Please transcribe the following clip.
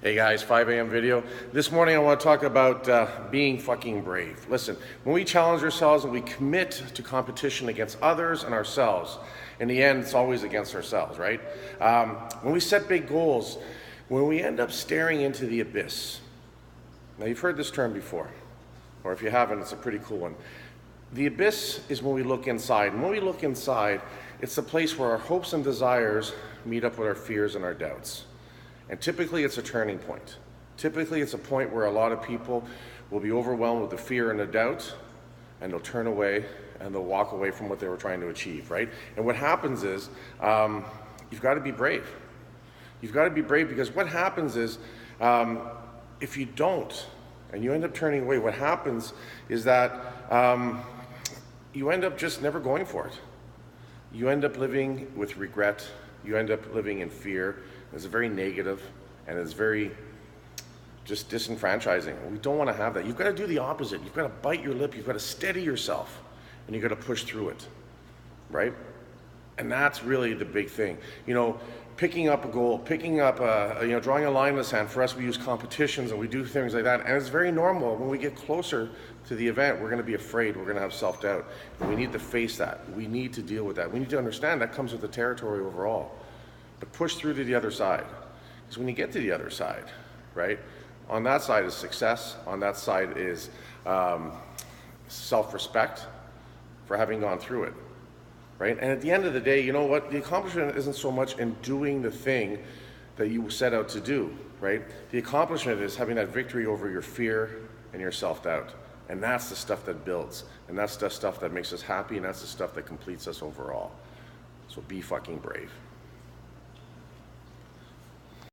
Hey guys, 5 a.m. video. This morning I want to talk about being fucking brave. Listen, when we challenge ourselves and we commit to competition against others and ourselves, in the end it's always against ourselves, right? When we set big goals, when we end up staring into the abyss. Now you've heard this term before, or if you haven't, it's a pretty cool one. The abyss is when we look inside, and when we look inside, it's the place where our hopes and desires meet up with our fears and our doubts. And typically it's a turning point. Typically it's a point where a lot of people will be overwhelmed with the fear and the doubt, and they'll turn away and they'll walk away from what they were trying to achieve, right? And what happens is, you've got to be brave. You've got to be brave, because what happens is, if you don't, and you end up turning away, what happens is that you end up just never going for it. You end up living with regret. You end up living in fear. It's very negative, and it's very just disenfranchising. We don't want to have that. You've got to do the opposite. You've got to bite your lip. You've got to steady yourself, and you've got to push through it, right? And that's really the big thing. You know, picking up a goal, drawing a line in the sand. For us, we use competitions and we do things like that, and it's very normal. When we get closer to the event, we're going to be afraid. We're going to have self-doubt. And we need to face that. We need to deal with that. We need to understand that comes with the territory overall. But push through to the other side. Because when you get to the other side, right, on that side is success. On that side is self-respect for having gone through it, right? And at the end of the day, you know what? The accomplishment isn't so much in doing the thing that you set out to do, right? The accomplishment is having that victory over your fear and your self-doubt. And that's the stuff that builds. And that's the stuff that makes us happy, and that's the stuff that completes us overall. So be fucking brave.